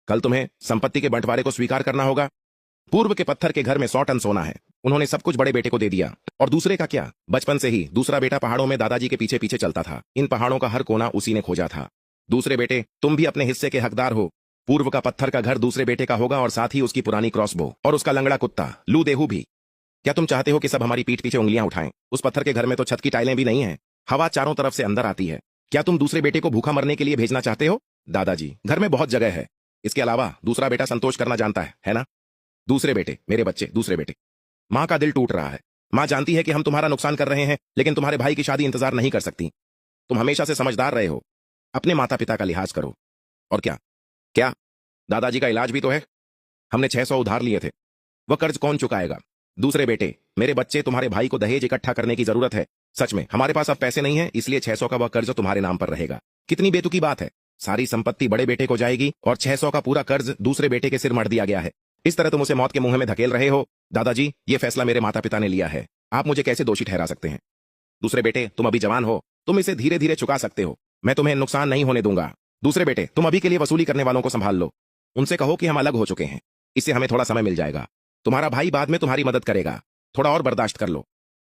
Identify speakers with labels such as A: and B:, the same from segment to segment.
A: कल तुम्हें संपत्ति के बंटवारे को स्वीकार करना होगा। पूर्व के पत्थर के घर में 100 टन सोना है। उन्होंने सब कुछ बड़े बेटे को दे दिया। और दूसरे का क्या, बचपन से ही दूसरा बेटा पहाड़ों में दादाजी के पीछे पीछे चलता था। इन पहाड़ों का हर कोना उसी ने खोजा था। दूसरे बेटे, तुम भी अपने हिस्से के हकदार हो। पूर्व का पत्थर का घर दूसरे बेटे का होगा और साथ ही उसकी पुरानी क्रॉसबो और उसका लंगड़ा कुत्ता लू देहू भी। क्या तुम चाहते हो कि सब हमारी पीठ पीछे उंगलियां उठाएं? उस पत्थर के घर में तो छत की टाइलें भी नहीं है। हवा चारों तरफ से अंदर आती है। क्या तुम दूसरे बेटे को भूखा मरने के लिए भेजना चाहते हो? दादाजी, घर में बहुत जगह है। इसके अलावा दूसरा बेटा संतोष करना जानता है ना? दूसरे बेटे, मेरे बच्चे, दूसरे बेटे। मां का दिल टूट रहा है। मां जानती है कि हम तुम्हारा नुकसान कर रहे हैं, लेकिन तुम्हारे भाई की शादी इंतजार नहीं कर सकती। तुम हमेशा से समझदार रहे हो। अपने माता पिता का लिहाज करो। और क्या क्या दादाजी का इलाज भी तो है। हमने 600 उधार लिए थे। वह कर्ज कौन चुकाएगा? दूसरे बेटे, मेरे बच्चे, तुम्हारे भाई को दहेज इकट्ठा करने की जरूरत है। सच में हमारे पास अब पैसे नहीं है, इसलिए 600 का वह कर्ज तुम्हारे नाम पर रहेगा। कितनी बेतुकी बात है। सारी संपत्ति बड़े बेटे को जाएगी और 600 का पूरा कर्ज दूसरे बेटे के सिर मढ़ दिया गया है। इस तरह तुम उसे मौत के मुंह में धकेल रहे हो। दादाजी, ये फैसला मेरे माता पिता ने लिया है। आप मुझे कैसे दोषी ठहरा सकते हैं? दूसरे बेटे, तुम अभी जवान हो। तुम इसे धीरे धीरे चुका सकते हो। मैं तुम्हें नुकसान नहीं होने दूंगा। दूसरे बेटे, तुम अभी के लिए वसूली करने वालों को संभाल लो। उनसे कहो कि हम अलग हो चुके हैं। इससे हमें थोड़ा समय मिल जाएगा। तुम्हारा भाई बाद में तुम्हारी मदद करेगा। थोड़ा और बर्दाश्त कर लो।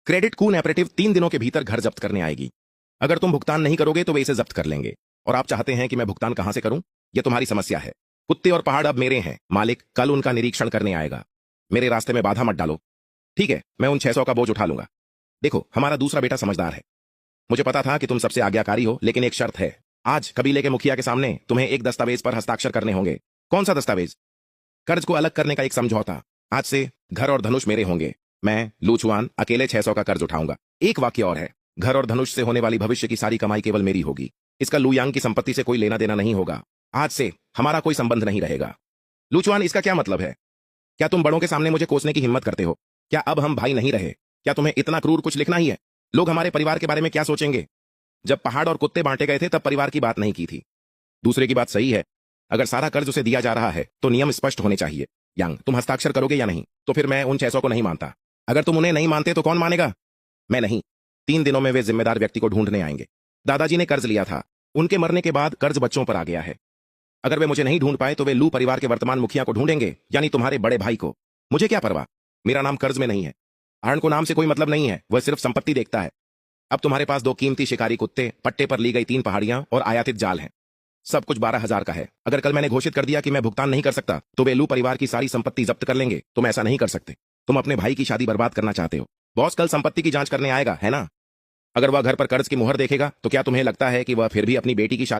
A: क्रेडिट कोऑपरेटिव 3 दिनों के भीतर घर जब्त करने आएगी। अगर तुम भुगतान नहीं करोगे तो वे इसे जब्त कर लेंगे। और आप चाहते हैं कि मैं भुगतान कहां से करूं? यह तुम्हारी समस्या है। कुत्ते और पहाड़ अब मेरे हैं। मालिक कल उनका निरीक्षण करने आएगा। मेरे रास्ते में बाधा मत डालो। ठीक है, मैं उन 600 का बोझ उठा लूंगा। देखो, हमारा दूसरा बेटा समझदार है। मुझे पता था कि तुम सबसे आज्ञाकारी हो, लेकिन एक शर्त है। आज कबीले के मुखिया के सामने तुम्हें एक दस्तावेज पर हस्ताक्षर करने होंगे। कौन सा दस्तावेज? कर्ज को अलग करने का एक समझौता। आज से घर और धनुष मेरे होंगे। मैं लूचुआन अकेले 600 का कर्ज उठाऊंगा। एक वाक्य और है, घर और धनुष से होने वाली भविष्य की सारी कमाई केवल मेरी होगी। इसका लुयांग की संपत्ति से कोई लेना देना नहीं होगा। आज से हमारा कोई संबंध नहीं रहेगा। लूचुआन, इसका क्या मतलब है? क्या तुम बड़ों के सामने मुझे कोसने की हिम्मत करते हो? क्या अब हम भाई नहीं रहे? क्या तुम्हें इतना क्रूर कुछ लिखना ही है? लोग हमारे परिवार के बारे में क्या सोचेंगे? जब पहाड़ और कुत्ते बांटे गए थे तब परिवार की बात नहीं की थी। दूसरे की बात सही है। अगर सारा कर्ज उसे दिया जा रहा है तो नियम स्पष्ट होने चाहिए। यांग, तुम हस्ताक्षर करोगे या नहीं? तो फिर मैं उन 600 को नहीं मानता। अगर तुम उन्हें नहीं मानते तो कौन मानेगा? मैं नहीं। 3 दिनों में वे जिम्मेदार व्यक्ति को ढूंढने आएंगे। दादाजी ने कर्ज लिया था। उनके मरने के बाद कर्ज बच्चों पर आ गया है। अगर वे मुझे नहीं ढूंढ पाए तो वे लू परिवार के वर्तमान मुखिया को ढूंढेंगे, यानी तुम्हारे बड़े भाई को। मुझे क्या परवाह। मेरा नाम कर्ज में नहीं है। आरण को नाम से कोई मतलब नहीं है। वह सिर्फ संपत्ति देखता है। अब तुम्हारे पास 2 कीमती शिकारी कुत्ते, पट्टे पर ली गई 3 पहाड़ियां और आयातित जाल हैं। सब कुछ 12,000 का है। अगर कल मैंने घोषित कर दिया कि मैं भुगतान नहीं कर सकता तो वे लू परिवार की सारी संपत्ति जब्त कर लेंगे। तुम ऐसा नहीं कर सकते। तुम अपने भाई की शादी बर्बाद करना चाहते हो। बॉस कल संपत्ति की जांच करने आएगा, है ना? अगर वह घर पर कर्ज की मुहर देखेगा तो क्या तुम्हें लगता है कि वह फिर भी अपनी बेटी की शादी